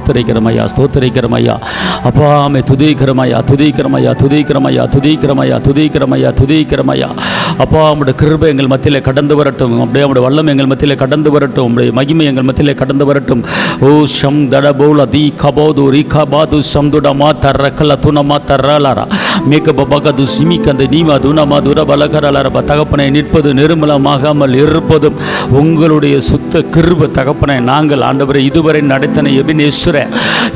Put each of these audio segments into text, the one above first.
ஸ்தோத்திரிக்கிறமையா, ஸ்தோத்திரிக்கிறமையா. அப்பா ஆமை துதிக்கிறமையா, துதிக்கிறமையா, துதிக்கிறமையா, துதிக்கிறமையா, துதிக்கிறமையா, துதிக்கிறமையா. அப்பா உம்முடைய கிருபை எங்கள் மத்தியிலே கடந்து வரட்டும், அப்படியே உம்முடைய வல்லம் எங்கள் மத்தியிலே கடந்து வரட்டும், உம்முடைய மகிமை எங்கள் மத்தியிலே கடந்து வரட்டும். ஓ ஷம் தடபோல தி கபோது ரிகபாது சம்துடமா தரக்கல துணமா தரலாரா மேகபகது சிமிகந்த நீமா துணமா துரபலகரலரப. தகப்பனை நிற்பது நிர்மலமாகாமல் இருப்பதும் உங்களுடைய சுத்த கிருபை தகப்பனை. நாங்கள் ஆண்டவரை இதுவரை நடத்தின எபினேஸ்வர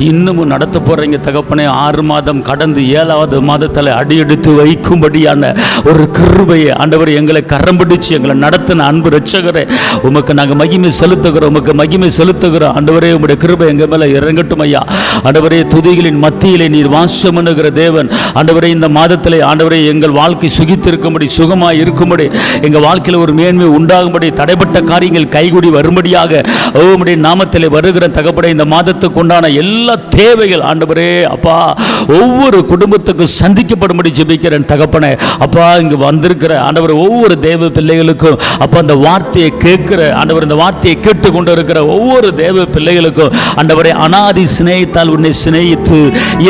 இன்னமும் நடத்த போகிறீங்க தகப்பனை. 6 மாதம் கடந்து 7வது மாதத்தில் அடியெடுத்து வைக்கும்படியான ஒரு கிருபையை ஆண்டவர் எங்களை கரம் பிடிச்சு எங்களை நடத்தின அன்பு ரட்சகரே, உமக்கு நாங்கள் மகிமை செலுத்துகிறோம், உமக்கு மகிமை செலுத்துகிறோம். ஆண்டவரே உம்முடைய கிருபை எங்கள் மேலே இறங்கட்டும் ஐயா. ஆண்டவரே துதிகளின் மத்தியிலே நீர் வாசம் பண்ணுகிற தேவன். ஆண்டவரே இந்த மாதத்திலே ஆண்டவரே எங்கள் வாழ்க்கை சுகித்திருக்கும்படி, சுகமாக இருக்கும்படி, எங்கள் வாழ்க்கையில் ஒரு மேன்மை உண்டாகும்படி, தடைப்பட்ட காரியங்கள் கைகூடி வரும்படியாக உம்முடைய நாமத்திலே வருகிற தகப்படை இந்த மாதத்துக்கு உண்டான எல்லா தேவைகள் ஆண்டவரே அப்பா ஒவ்வொரு குடும்பத்துக்கும் சந்திக்கப்படும்படி ஜெபிக்கிறேன் தகப்பனே. அப்பா இங்கு வந்திருக்கிற ஆண்டவர் ஒவ்வொரு தேவ பிள்ளைகளுக்கும் அப்பா அந்த வார்த்தையை கேட்கிற ஆண்டவர், இந்த வார்த்தையை கேட்டு கொண்டு இருக்கிற ஒவ்வொரு தேவ பிள்ளைகளுக்கும் ஆண்டவரே அனாதி சிநேகித்தால் உன்னை சிநேகித்து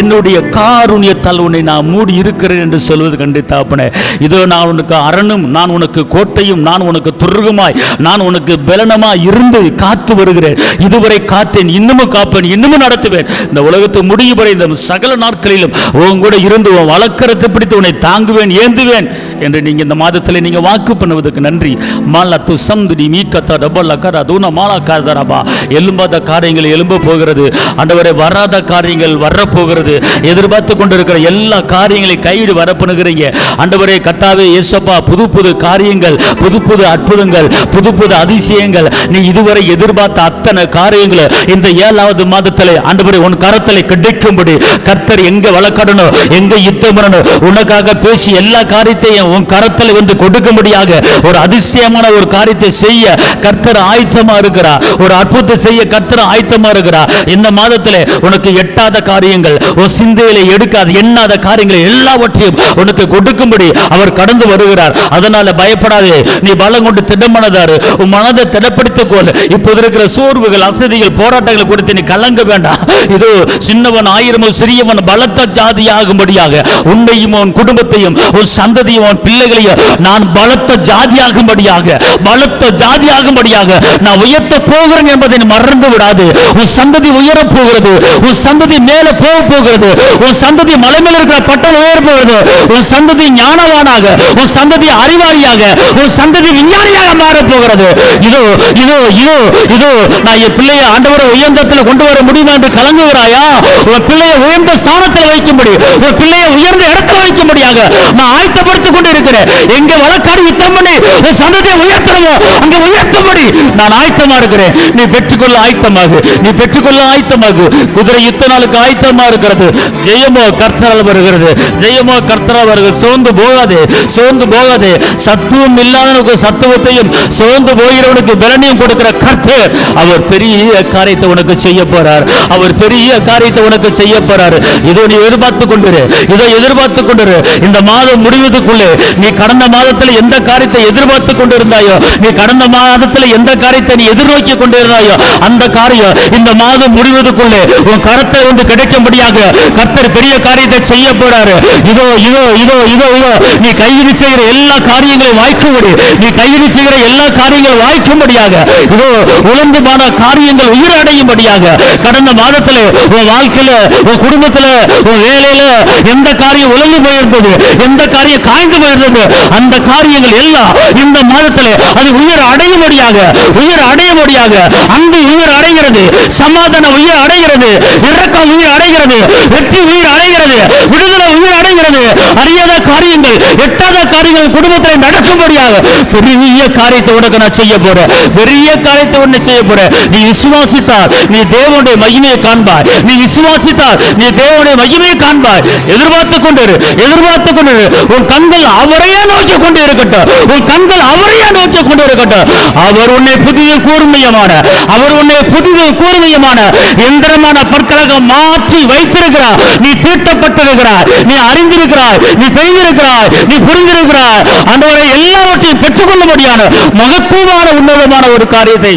என்னுடைய காருண்யத்தால் உன்னை நான் மூடி இருக்கிறேன் என்று சொல்வது கண்டு தகப்பனே. இதோ நான் உனக்கு அரணும், நான் உனக்கு கோட்டையும், நான் உனக்கு துருகமாய், நான் உனக்கு பலனமாய் இருந்து காத்து வருகிறேன். இதுவரை காத்தேன், இன்னமும் காப்பேன், இன்னமும் நடத்துவேன். இந்த உலகத்து முடியும் வரை இந்த சகல நாட்களிலும் உன் கூட இருந்து உன் வழக்கரத்தை பிடித்து உன்னை தாங்குவேன், ஏந்துவேன் என்று நீங்க இந்த மாதத்தில் நீங்க வாக்கு பண்ணுவதற்கு நன்றி. மாலத்து சம்துடி மீக்கத்தா டபல் அக்கரா தூண மாலா காரதரபா. எழும்பாத காரியங்கள் எழும்ப போகிறது ஆண்டவரே, வராத காரியங்கள் வரப்போகிறது. எதிர்பார்த்து கொண்டிருக்கிற எல்லா காரியங்களையும் கைவிடு வரப்பண்ணுகிறீங்க ஆண்டவரே. கர்த்தாவே இயேசப்பா, புது புது காரியங்கள், புது புது அற்புதங்கள், புது புது அதிசயங்கள், நீ இதுவரை எதிர்பார்த்த அத்தனை காரியங்களை இந்த 7வது மாதத்திலே ஆண்டவரே உன் கரத்திலே கிடைக்கும்படி கர்த்தர் எங்க வழக்கடணும், எங்க யுத்தம் பண்ணணும், உனக்காக பேசி எல்லா காரியத்தையும் உன் கரத்தில் வந்து கொடுக்கும்படியாக ஒரு அதிசயமான ஒரு காரியத்தை செய்ய கர்த்தர் ஆயத்தமா இருக்கிறார். ஒரு அற்புதத்தை செய்ய கர்த்தர் ஆயத்தமா இருக்கிறார். இந்த மாதத்திலே உனக்கு எட்டாத காரியங்கள், ஒரு சிந்தையிலே எடுக்காத எண்ணாத காரியங்களை எல்லாவற்றையும் உனக்கு கொடுக்கும்படி அவர் கடந்து வருகிறார். அதனால பயப்படாதே, நீ பலம் கொண்டு திடமனதாரு, உன் மனதை திடப்படுத்திக் கொள். இப்போது இருக்கிற சோர்வுகள், அசதிகள், போராட்டங்களை கொடுத்து நீ கலங்க வேண்டாம். இது சின்னவன் 1000 சிறியவன் பலத்த ஜாதியாகும்படியாக உன்னையும் உன் குடும்பத்தையும் உன் சந்ததியும் உன் பிள்ளைகளையும் நான் பலத்த ஜாதியாகும்படியாக, பலத்த ஜாதியாகும்படியாக நான் உயர்த்த போகிறேன் என்பதை மறந்து விடாது. உன் சந்ததி உயர போகிறது, உன் சந்ததி மேல போக போகிறது, உன் சந்ததி மலை மேல இருக்கிற பட்டம் உயர போகிறது, உன் சந்ததி ஞானவானாக, உன் சந்ததி அறிவாளியாக, உன் சந்ததி விஞ்ஞானியாக மாற போகிறது. இதோ இதோ இதோ இதோ நான் என் பிள்ளையை ஆண்டவரை உயர்ந்தத்தில் கொண்டு வர முடியுமா என்று கலங்குகிறாயா? உன் பிள்ளையை உயர்ந்த ஸ்தானத்தில் வைக்கும்படி, உன் பிள்ளையை உயர்ந்த இடத்தில் வைக்கும்படியாக நான் ஆயத்தப்படுத்திக் கொண்டு இருக்கிறேன். எங்க வழக்காடு யுத்தம் பண்ணி உன் சந்ததியை உயர்த்தணுமோ அங்க உயர்த்தும்படி நான் ஆயத்தமா இருக்கிறேன். நீ பெற்றுக்கொள்ள ஆயத்தமாகு, நீ பெற்றுக்கொள்ள ஆயத்தமாகு. குதிரை யுத்த நாளுக்கு ஆயத்தமா இருக்கிறது. ஜெயமோ கர்த்தரால் வருகிறது, ஜெயமோ கர்த்தரால் வருகிறது. சோர்ந்து போகாதே, சோர்ந்து போகாதே. சத்துவம் இல்லாதவனுக்கு சத்துவத்தையும், சோர்ந்து போகிறவனுக்கு பலனையும் கொடுக்கிற கர்த்தர் அவர் பெரிய காரியத்தை உனக்கு செய்ய போறார். அவர் பெரிய காரியத்தை உனக்கு செய்ய போறார். இதோ நீ எதிர்பார்த்து கொண்டிரு, இதோ எதிர்பார்த்து கொண்டிரு. இந்த மாதம் முடிவதற்குள்ளே நீ கடந்த மாதத்தில் எந்த காரியத்தை எதிர்பார்த்து கொண்டிருந்தாயோ, நீ கடந்த மாதத்தில் எந்த காரியத்தை நீ எதிர்நோக்கி கொண்டிருந்தாயோ அந்த காரியம் இந்த மாதம் முடிவதற்குள்ளே உன் கரத்தை வந்து கிடைக்கும்படியாக கர்த்தர் பெரிய காரியத்தை செய்ய போறாரு. இதோ இதோ இதோ இதோ இதோ நீ கையில் செய்கிற எல்லா காரியங்களும் வாய்க்கும்படி, நீ கையில் செய்கிற எல்லா காரியங்களும் வாய்க்கும்படியாக, இதோ உழந்து போன காரியங்கள் உயிரடையும்படியாக கடந்த மாதத்தில் உன் வாழ்க்கையில, உன் குடும்பத்தில், உன் வேலையில எந்த காரியம் உழந்து போயிருந்தது, எந்த காரியம் காய்ந்து போயிருந்தது, அந்த காரியங்கள் எல்லாம் இந்த மாதத்தில் அது உயிர் அடையும்படியாக, உயிர் அடையும்படியாக அன்பு உயிர் அடைகிறது, சமாதானம் உயிர் அடைகிறது, இரக்கம் உயிர் அடைகிறது, வெற்றி உயிர் அடைகிறது, விடுதலை உயிர் அடைகிறது. அறியாத காரியங்கள், எட்டாத காரியங்கள் குடும்பத்தில் நடக்கும்படியாக பெரிய காரியத்தை உனக்கு நான் செய்ய போறேன், பெரிய காரியத்தை உன்னை செய்ய போறேன். நீ விசுவாசித்தால் நீ தேவனுடைய மகிமையை காண்பாய், நீ விசுவாசித்தால் நீ தேவனுடைய மகிமையை காண்பாய். எதிர்பார்த்து கொண்டிரு, எதிர்பார்த்து கொண்டிரு. உன் கண்கள் அவரையே நோக்கி கொண்டு இருக்கட்டும், உன் கண்கள் அவரையே நோக்கி கொண்டு இருக்கட்டும். அவர் உன்னை புதிய கூர்மையமான, அவர் உன்னை புதிய கூர்மையமான எந்திரமான பற்களாக மாற்றி வைத்திருக்கிறார். நீ தீட்டப்பட்டிருக்கிறாய், நீ அறிந்திருக்கிறாய், நீ தெரிந்திருக்கிறாய், நீ புரிந்திருக்கிறாய். ஆண்டவரே எல்லாவற்றையும் பெற்றுக்கொள்ளும்படியான மகத்துவமான உன்னதமான ஒரு காரியத்தை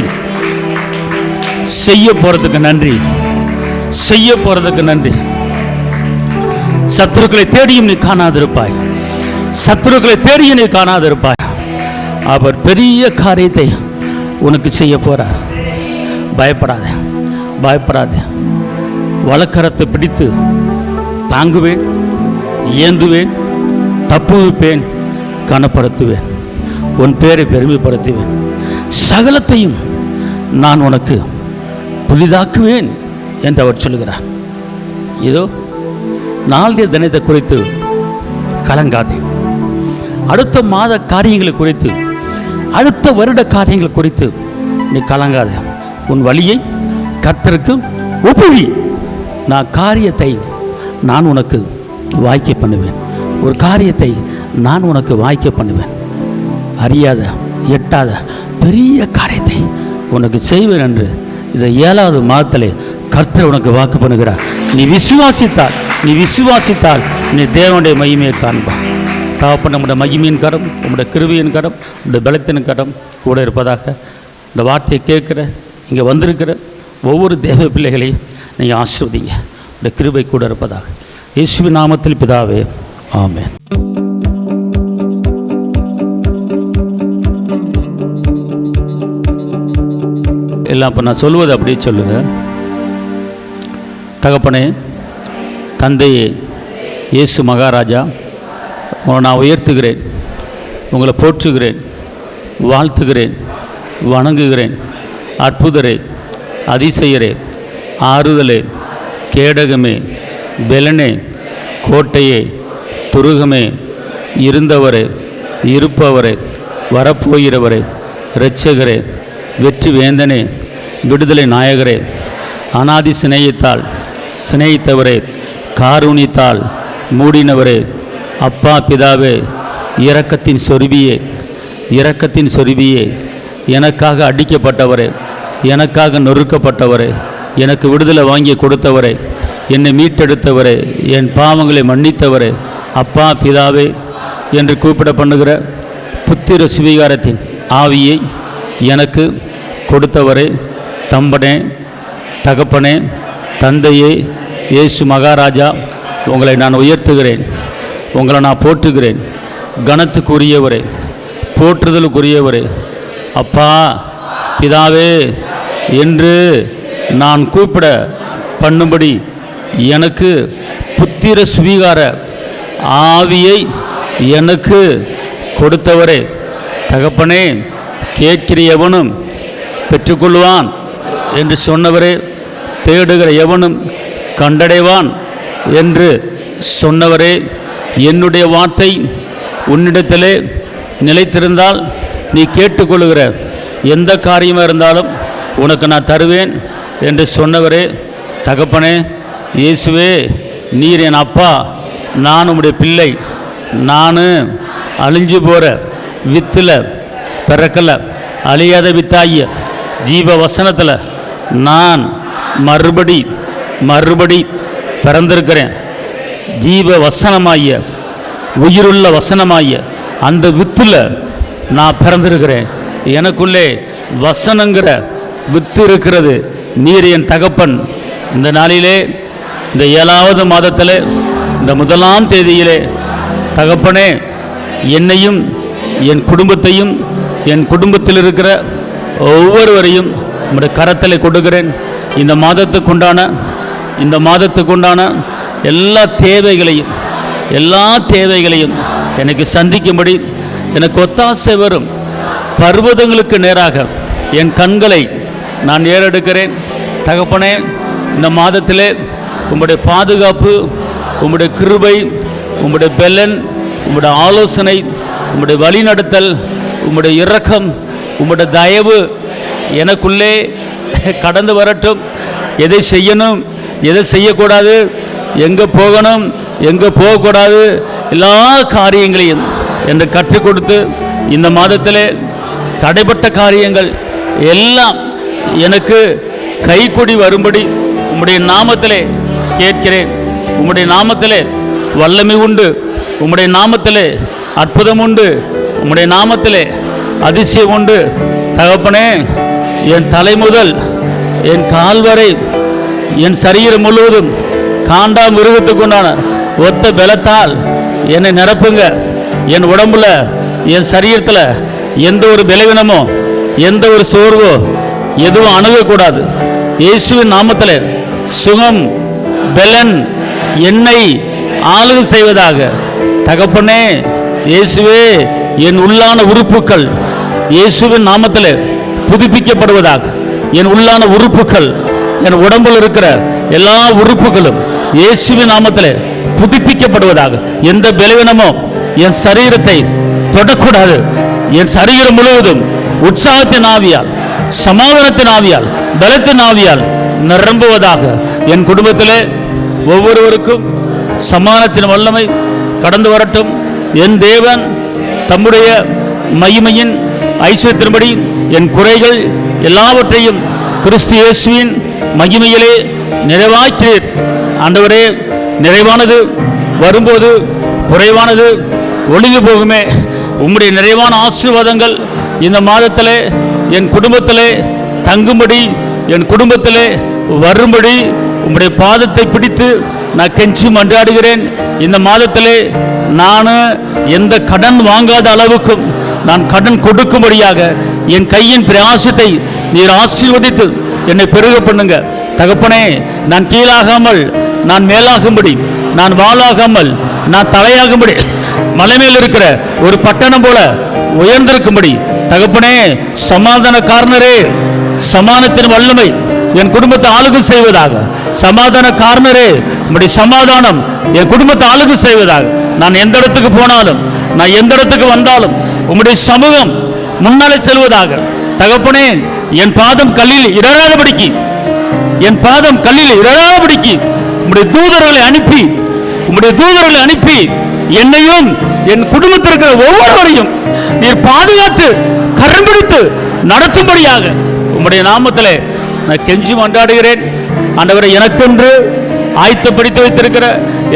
செய்ய போறதுக்கு நன்றி. செய்ய போறதுக்கு நன்றி. சத்துருக்களை தேடியும் நீ காணாதிருப்பாய். சத்துருக்களை தேடியும் நீ காணாதிருப்பாய். அவர் பெரிய காரியத்தை உனக்கு செய்ய போறார். பயப்படாத, பயப்படாத. வலக்கரத்தை பிடித்து தாங்குவேன், ஏந்துவேன், தப்புவிப்பேன், கனப்படுத்துவேன், உன் பேரை பெருமைப்படுத்துவேன், சகலத்தையும் நான் உனக்கு புதிதாக்குவேன் என்று அவர் சொல்லுகிறார். இதோ நாளைய தினத்தை குறித்து கலங்காதே. அடுத்த மாத காரியங்களை குறித்து, அடுத்த வருட காரியங்கள் குறித்து நீ கலங்காத. உன் வழியை கர்த்தருக்கு ஒப்புவி. நான் காரியத்தை நான் உனக்கு வாய்க்க பண்ணுவேன். ஒரு காரியத்தை நான் உனக்கு வாய்க்க பண்ணுவேன். அறியாத எட்டாத பெரிய காரியத்தை உனக்கு செய்வேன் என்று இந்த 7வது மாதத்திலே கர்த்தர் உனக்கு வாக்கு பண்ணுகிறார். நீ விசுவாசித்தால் நீ தேவனுடைய மகிமையை காண்பார். தகப்பன், நம்முடைய மகிமையின் கரம், நம்முடைய கிருபையின் கரம், நம்முடைய பலத்தின் கரம் கூட இருப்பதாக. இந்த வார்த்தையை கேட்குற இங்கே வந்திருக்கிற ஒவ்வொரு தேவ பிள்ளைகளையும் நீங்கள் ஆசீர்வதிங்க. இந்த கிருபை கூட இருப்பதாக. இயேசுவின் நாமத்தில் பிதாவே, ஆமென். எல்லாம் இப்போ நான் சொல்லுவது அப்படியே சொல்லுங்க. தகப்பனே, தந்தையே, இயேசு மகாராஜா, உங்களை நான் உயர்த்துகிறேன், உங்களை போற்றுகிறேன், வாழ்த்துகிறேன், வணங்குகிறேன். அற்புதரே, அதிசயரே, ஆறுதலே, கேடகமே, பெலனே, கோட்டையே, துருகமே, இருந்தவரே, இருப்பவரே, வரப்போகிறவரே, இரட்சகரே, வெற்றி வேந்தனே, விடுதலை நாயகரே, அநாதி சிநேகித்தால் சிநேகித்தவரே, காருணித்தால் மூடினவரே, அப்பா பிதாவே, இரக்கத்தின் சொருபியே, இரக்கத்தின் சொருபியே, எனக்காக அடிக்கப்பட்டவரே, எனக்காக நொறுக்கப்பட்டவரே, எனக்கு விடுதலை வாங்கி கொடுத்தவரே, என்னை மீட்டெடுத்தவரே, என் பாவங்களை மன்னித்தவரே, அப்பா பிதாவே என்று கூப்பிட பண்ணுகிற புத்திர சுவீகாரத்தின் ஆவியை எனக்கு கொடுத்தவரே, தம்பனே, தகப்பனே, தந்தையே, இயேசு மகாராஜா, உங்களை நான் உயர்த்துகிறேன், உங்களை நான் போற்றுகிறேன். கனத்துக்குரியவரே, போற்றுதலுக்குரியவரே, அப்பா பிதாவே என்று நான் கூப்பிட பண்ணும்படி எனக்கு புத்திர சுவீகார ஆவியை எனக்கு கொடுத்தவரே, தகப்பனே, கேட்கிற எவனும் பெற்றுக்கொள்வான் என்று சொன்னவரே, தேடுகிற எவனும் கண்டடைவான் என்று சொன்னவரே, என்னுடைய வார்த்தை உன்னிடத்திலே நிலைத்திருந்தால் நீ கேட்டுக்கொள்கிற எந்த காரியமாக இருந்தாலும் உனக்கு நான் தருவேன் என்று சொன்னவரே, தகப்பனே, இயேசுவே, நீர் என் அப்பா, நான் உம்முடைய பிள்ளை. நான் அழிஞ்சு போகிற வித்தில் பிறக்கலை, அழியாத வித்தாகிய ஜீவ வசனத்தில் நான் மறுபடி பிறந்திருக்கிறேன். ஜீவ வசனமாகிய உயிருள்ள வசனமாகிய அந்த வித்தில் நான் பிறந்திருக்கிறேன். எனக்குள்ளே வசனங்கிற வித்து இருக்கிறது. நீர் என் தகப்பன். இந்த நாளிலே, இந்த 7வது மாதத்தில் இந்த 1ஆம் தேதியிலே, தகப்பனே, என்னையும் என் குடும்பத்தையும் என் குடும்பத்தில் இருக்கிற ஒவ்வொருவரையும் நம்முடைய கரத்தில் கொடுக்கிறேன். இந்த மாதத்துக்குண்டான எல்லா தேவைகளையும் எனக்கு சந்திக்கும்படி எனக்கு ஒத்தாசை வரும் பர்வதங்களுக்கு நேராக என் கண்களை நான் ஏறெடுக்கிறேன். தகப்பனே, இந்த மாதத்திலே உம்முடைய பாதுகாப்பு, உம்முடைய கிருபை, உம்முடைய பெலன், உம்முடைய ஆலோசனை, உம்முடைய வழிநடத்தல், உம்முடைய இரக்கம், உம்முடைய தயவு எனக்குள்ளே கடந்து வரட்டும். எதை செய்யணும், எதை செய்யக்கூடாது, எங்கே போகணும், எங்கே போகக்கூடாது, எல்லா காரியங்களையும் என்று கற்றுக் கொடுத்து, இந்த மாதத்திலே தடைப்பட்ட காரியங்கள் எல்லாம் எனக்கு கைகூடி வரும்படி உம்முடைய நாமத்திலே கேட்கிறேன். உம்முடைய நாமத்திலே வல்லமை உண்டு, உம்முடைய நாமத்திலே அற்புதம் உண்டு, உம்முடைய நாமத்திலே அதிசயம் உண்டு. தகப்பனே, என் தலை முதல் என் கால் வரை என் சரீரம் முழுவதும் காண்டா மிருகத்துக்கு உண்டான ஒத்த பலத்தால் என்னை நிரப்புங்க. என் உடம்புல என் சரீரத்தில் எந்த ஒரு பலவீனமோ எந்த ஒரு சோர்வோ எதுவும் அணுகக்கூடாது. இயேசுவின் நாமத்தில் சுகம் பலன் என்னை ஆளுகை செய்வதாக. தகப்பனே இயேசுவே, என் உள்ளான உறுப்புகள் இயேசுவின் நாமத்தில் புதுப்பிக்கப்படுவதாக. என் உள்ளான உறுப்புகள், என் உடம்பில் இருக்கிற எல்லா உறுப்புகளும் இயேசுவின் நாமத்தில் புதுப்பிக்கப்படுவதாக. எந்த பலவீனமோ என் சரீரத்தை தொடக்கூடாது. என் சரீரம் முழுவதும் உற்சாகத்தின் ஆவியால், சமாதானத்தின் ஆவியால், பலத்தின் ஆவியால் நிரம்புவதாக. என் குடும்பத்திலே ஒவ்வொருவருக்கும் சமாதானத்தின் வல்லமை கடந்து வரட்டும். என் தேவன் தம்முடைய மகிமையின் ஐஸ்வர்யத்தின்படி என் குறைகள் எல்லாவற்றையும் கிறிஸ்து இயேசுவின் மகிமையிலே நிறைவாற்றீர். ஆண்டவரே, நிறைவானது வரும்போது குறைவானது ஒளிந்து போகுமே. உம்முடைய நிறைவான ஆசீர்வாதங்கள் இந்த மாதத்திலே என் குடும்பத்திலே தங்கும்படி, என் குடும்பத்திலே வரும்படி உம்முடைய பாதத்தை பிடித்து நான் கெஞ்சி மன்றாடுகிறேன். இந்த மாதத்திலே நான் எந்த கடன் வாங்காத அளவுக்கும் நான் கடன் கொடுக்கும்படியாக என் கையின் பிரயாசத்தை நீர் ஆசீர்வதித்து என்னை பெருக பண்ணுங்க. தகப்பனே, நான் கீழாகாமல் நான் மேலாகும்படி, நான் வாளாகாமல் நான் தலையாகும்படி, மலை மேல் இருக்கிற ஒரு பட்டணம் போல உயர்ந்திருக்கும்படி தகப்பனே, சமாதான காரணரே, சமாதானத்தின் வல்லமை என் குடும்பத்தை ஆளுகை செய்வதாக. சமாதான காரணரே, உம்முடைய சமாதானம் என் குடும்பத்தை ஆளுகை செய்வதாக. நான் எந்த இடத்துக்கு போனாலும், நான் எந்த இடத்துக்கு வந்தாலும் உம்முடைய சமூகம் முன்னாலே செல்வதாக. தகப்பனே, என் பாதம் கல்லில் இடராதபடிக்கு, என் பாதம் கல்லில் இடராதபடிக்கு உம்முடைய தூதர்களை அனுப்பி, உம்முடைய தூதர்களை அனுப்பி என்னையும் என் குடும்பத்தில் இருக்கிற ஒவ்வொருவரையும் நீர் பாதுகாத்து கரம் பிடித்து நடத்தும்படியாக உம்முடைய நாமத்திலே நான் கெஞ்சி மன்றாடுகிறேன். ஆண்டவரை, எனக்கென்று ஆயத்தப்படுத்தி வைத்திருக்கிற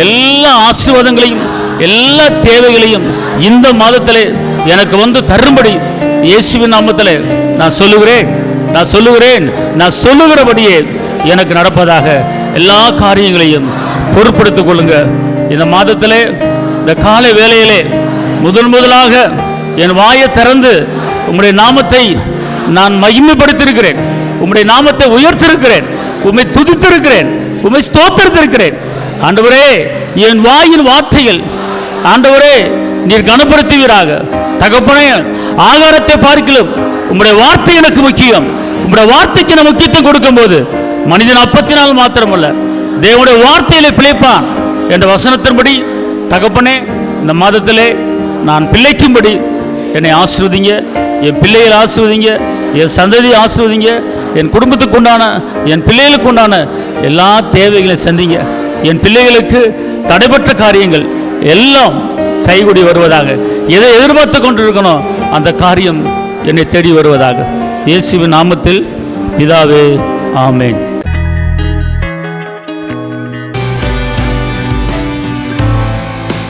எல்லா ஆசீர்வாதங்களையும் எல்லா தேவைகளையும் இந்த மாதத்திலே எனக்கு வந்து தரும்படி இயேசுவின் நாமத்திலே நான் சொல்லுகிறேன். நான் சொல்லுகிறபடியே எனக்கு நடப்பதாக. எல்லா காரியங்களையும் பொறுப்படுத்திக் கொள்ளுங்க. இந்த மாதத்திலே இந்த காலை வேளையிலே முதலாக என் வாயை திறந்து உம்முடைய நாமத்தை நான் மகிமைப்படுத்தியிருக்கிறேன். உம்முடைய நாமத்தை உயர்த்திருக்கிறேன். உம்மை துதித்திருக்கிறேன். உம்மை ஸ்தோத்திரித்திருக்கிறேன். ஆண்டவரே, என் வாயின் வார்த்தைகள் ஆண்டவரே நீர் கனப்படுத்துவீராக. தகப்பனே, ஆகாரத்தை பார்க்கலாம் உம்முடைய வார்த்தை எனக்கு முக்கியம். உம்முடைய வார்த்தைக்கு நான் முக்கியத்துவம் கொடுக்கும் போது மனிதன் அப்பத்தினால் மாத்திரமல்ல தேவனுடைய வார்த்தையிலே பிழைப்பான் என்ற வசனத்தின்படி தகப்பனே, இந்த மாதத்திலே நான் பிழைக்கும்படி என்னை ஆசீர்வதிங்க. என் பிள்ளைகளை ஆசீர்வதிங்க. என் சந்ததியை ஆசீர்வதிங்க. என் குடும்பத்துக்கு உண்டான, என் பிள்ளைகளுக்கு உண்டான எல்லா தேவைகளையும் சந்திங்க. என் பிள்ளைகளுக்கு தடைபட்ட காரியங்கள் எல்லாம் கைகூடி வருவதாக. எதை எதிர்பார்த்து கொண்டிருக்கணும் அந்த காரியம் என்னை தேடி வருவதாக. இயேசுவின் நாமத்தில் பிதாவே, ஆமென்.